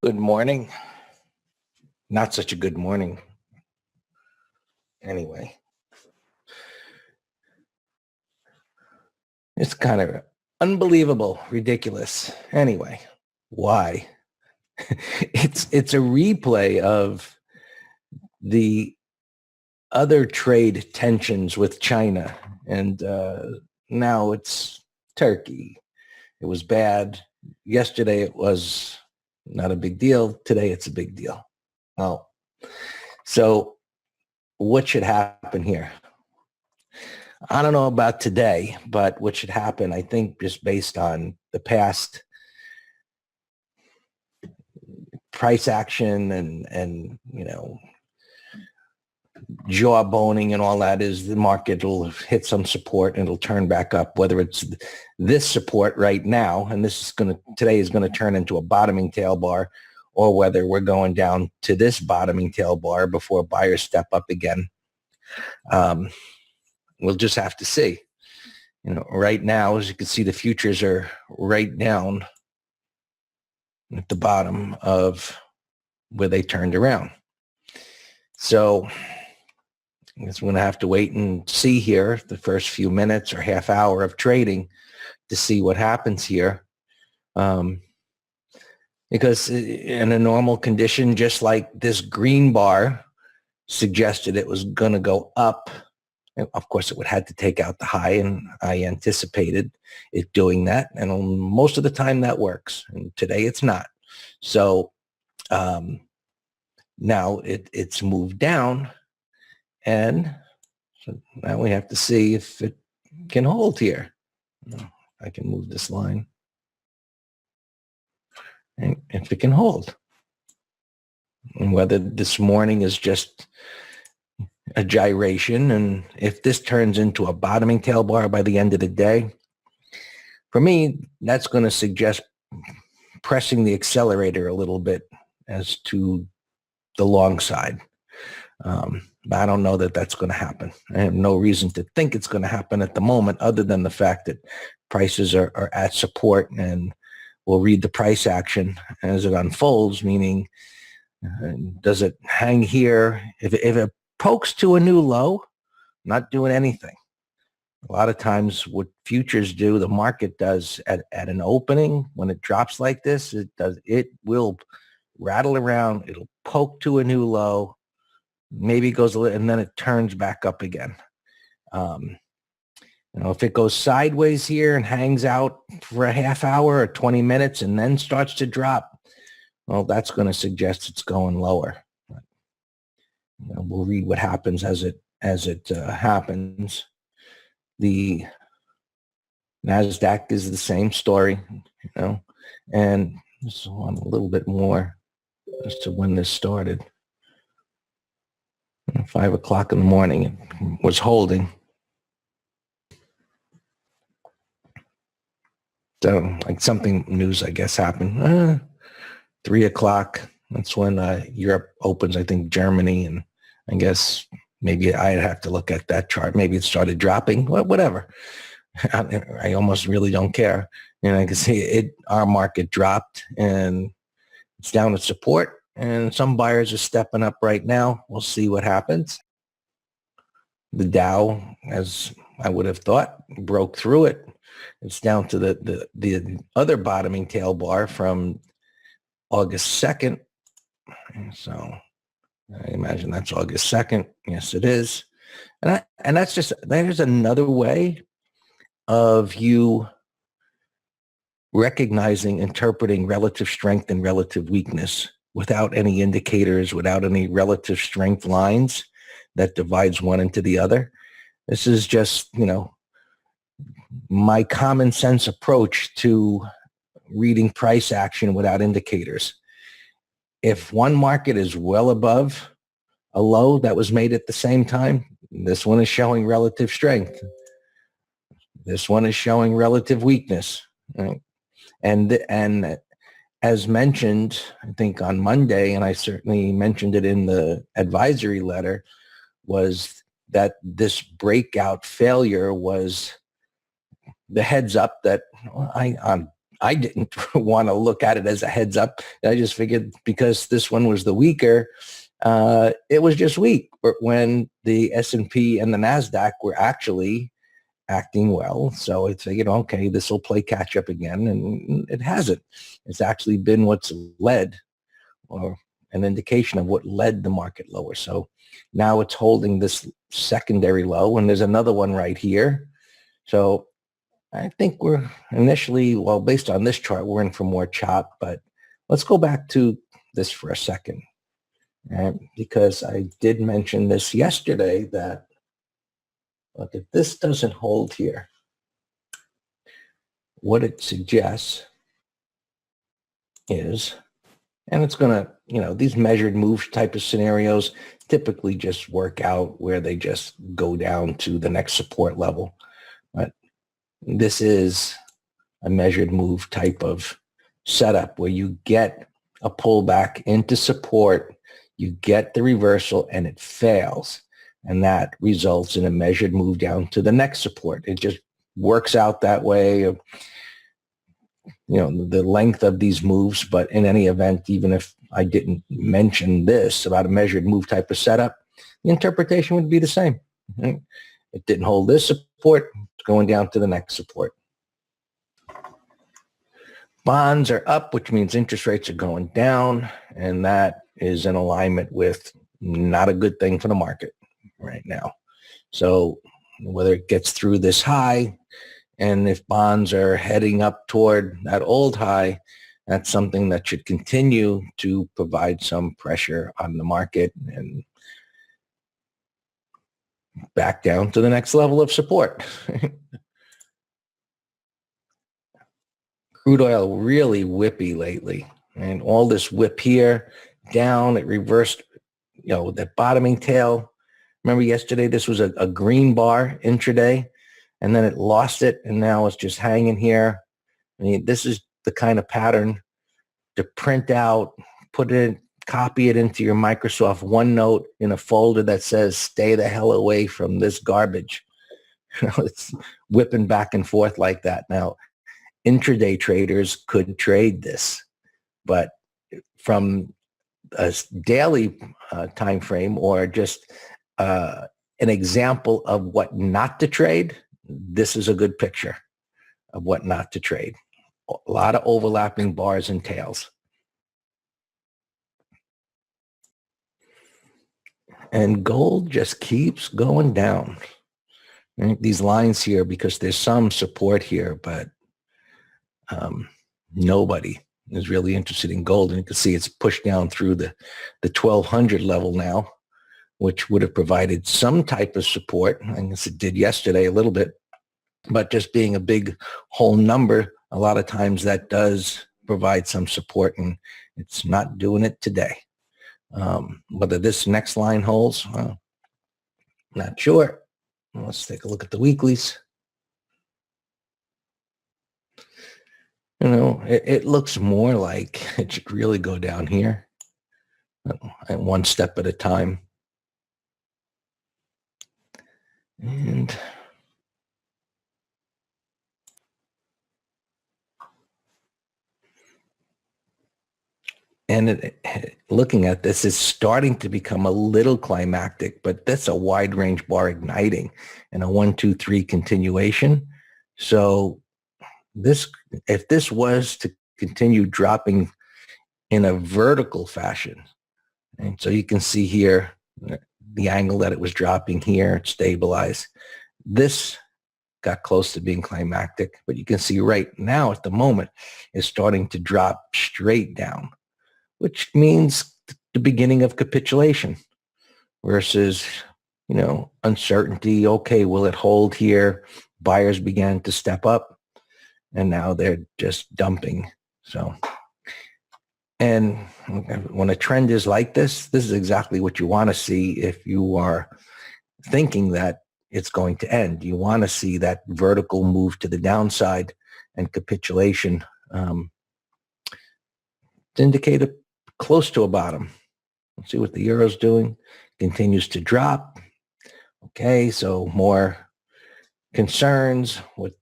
Good morning. Not such a good morning. Anyway, it's kind of unbelievable, ridiculous. Anyway, why? It's a replay of the other trade tensions with China, and now it's Turkey. It was bad. Yesterday it was not a big deal. Today it's a big deal. Well, so what should happen here? I don't know about today, but what should happen, I think, just based on the past price action and jawboning and all that, is the market will hit some support and it'll turn back up, whether it's this support right now, and today is going to turn into a bottoming tail bar, or whether we're going down to this bottoming tail bar before buyers step up again. We'll just have to see. Right now, as you can see, the futures are right down at the bottom of where they turned around. So I guess we're going to have to wait and see here the first few minutes or half hour of trading to see what happens here. Because in a normal condition, just like this green bar suggested it was going to go up, of course, it would have to take out the high, and I anticipated it doing that. And most of the time that works. And today it's not. So now it's moved down. And so now we have to see if it can hold here. I can move this line. And if it can hold. And whether this morning is just a gyration, and if this turns into a bottoming tail bar by the end of the day, for me, that's going to suggest pressing the accelerator a little bit as to the long side. But I don't know that that's going to happen. I have no reason to think it's going to happen at the moment, other than the fact that prices are at support, and we'll read the price action as it unfolds, meaning does it hang here? If it pokes to a new low, not doing anything. A lot of times what futures do, the market does at an opening, when it drops like this, it will rattle around, it'll poke to a new low, maybe it goes a little, and then it turns back up again. If it goes sideways here and hangs out for a half hour or 20 minutes and then starts to drop, well, that's going to suggest it's going lower. We'll read what happens as it happens. The NASDAQ is the same story, and just want a little bit more as to when this started. 5 o'clock in the morning, it was holding. So like something news, I guess, happened. 3 o'clock, that's when Europe opens, I think Germany, and I guess maybe I'd have to look at that chart. Maybe it started dropping, whatever. I almost really don't care. I can see our market dropped, and it's down at support, and some buyers are stepping up right now. We'll see what happens. The Dow, as I would have thought, broke through it. It's down to the other bottoming tail bar from August 2nd. So I imagine that's August 2nd. Yes, it is. And there's another way of you recognizing, interpreting relative strength and relative weakness without any indicators, without any relative strength lines that divides one into the other. This is just, my common sense approach to reading price action without indicators. If one market is well above a low that was made at the same time, this one is showing relative strength. This one is showing relative weakness. Right? And as mentioned, I think on Monday, and I certainly mentioned it in the advisory letter, was that this breakout failure was the heads up that I didn't want to look at it as a heads up. I just figured because this one was the weaker, it was just weak. But when the S&P and the NASDAQ were actually acting well, so I figured, okay, this will play catch up again, and it hasn't. It's actually been what's led, or an indication of what led the market lower. So now it's holding this secondary low, and there's another one right here. So I think we're initially, well, based on this chart, we're in for more chop, but let's go back to this for a second. Because I did mention this yesterday that, look, if this doesn't hold here, what it suggests is, and it's going to, these measured move type of scenarios typically just work out where they just go down to the next support level. But this is a measured move type of setup where you get a pullback into support, you get the reversal, and it fails. And that results in a measured move down to the next support. It just works out that way. The length of these moves, but in any event, even if I didn't mention this about a measured move type of setup, the interpretation would be the same. It didn't hold this support, it's going down to the next support. Bonds are up, which means interest rates are going down, and that is in alignment with not a good thing for the market right now. So whether it gets through this high, and if bonds are heading up toward that old high, that's something that should continue to provide some pressure on the market and back down to the next level of support. Crude oil really whippy lately, and all this whip here down, it reversed, that bottoming tail. Remember yesterday, this was a green bar intraday, and then it lost it, and now it's just hanging here. I mean, this is the kind of pattern to print out, put it, copy it into your Microsoft OneNote in a folder that says, stay the hell away from this garbage. It's whipping back and forth like that. Now, intraday traders could trade this, but from a daily time frame, or just an example of what not to trade, this is a good picture of what not to trade. A lot of overlapping bars and tails. And gold just keeps going down. Right? These lines here, because there's some support here, but nobody is really interested in gold. And you can see it's pushed down through the 1200 level now, which would have provided some type of support. I guess it did yesterday a little bit, but just being a big whole number, a lot of times that does provide some support, and it's not doing it today. Whether this next line holds, well, not sure. Let's take a look at the weeklies. It looks more like it should really go down here, and one step at a time. And looking at this, is starting to become a little climactic, but that's a wide range bar igniting and a 1, 2, 3 continuation. So if this was to continue dropping in a vertical fashion, and so you can see here the angle that it was dropping here, it stabilized. This got close to being climactic, but you can see right now at the moment is starting to drop straight down, which means the beginning of capitulation versus, uncertainty. Okay, will it hold here? Buyers began to step up, and now they're just dumping. So, and when a trend is like this is exactly what you want to see if you are thinking that it's going to end. You want to see that vertical move to the downside and capitulation to indicate close to a bottom. Let's see what the euro's doing. Continues to drop. Okay, so more concerns with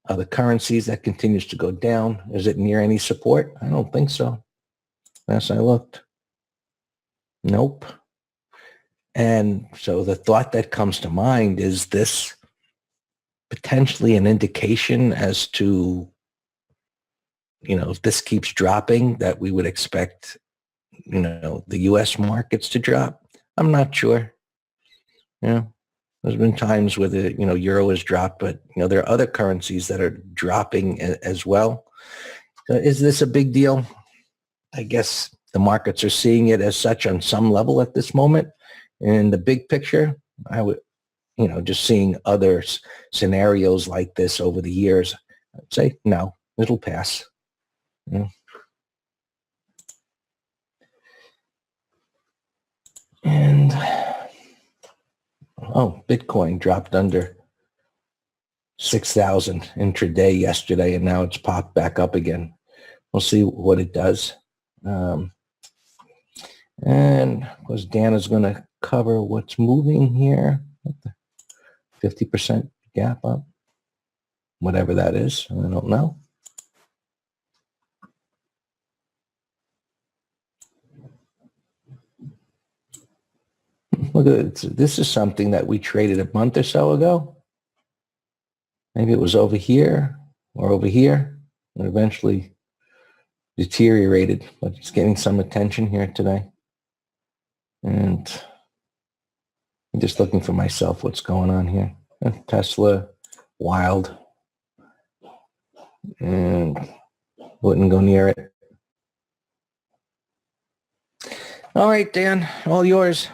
Other currencies that continues to go down. Is it near any support? I don't think so. Last I looked. Nope. And so the thought that comes to mind is this potentially an indication as to, if this keeps dropping, that we would expect, the U.S. markets to drop? I'm not sure. There's been times where the, euro has dropped, but, there are other currencies that are dropping as well. So is this a big deal? I guess the markets are seeing it as such on some level at this moment. In the big picture, I would, just seeing other scenarios like this over the years, I'd say, no, it'll pass. And, Bitcoin dropped under 6,000 intraday yesterday, and now it's popped back up again. We'll see what it does. And of course, Dan is going to cover what's moving here. 50% gap up, whatever that is. I don't know. Look at it. This is something that we traded a month or so ago. Maybe it was over here or over here, and eventually deteriorated, but it's getting some attention here today. And I'm just looking for myself what's going on here. Tesla, wild, and wouldn't go near it. All right, Dan, all yours.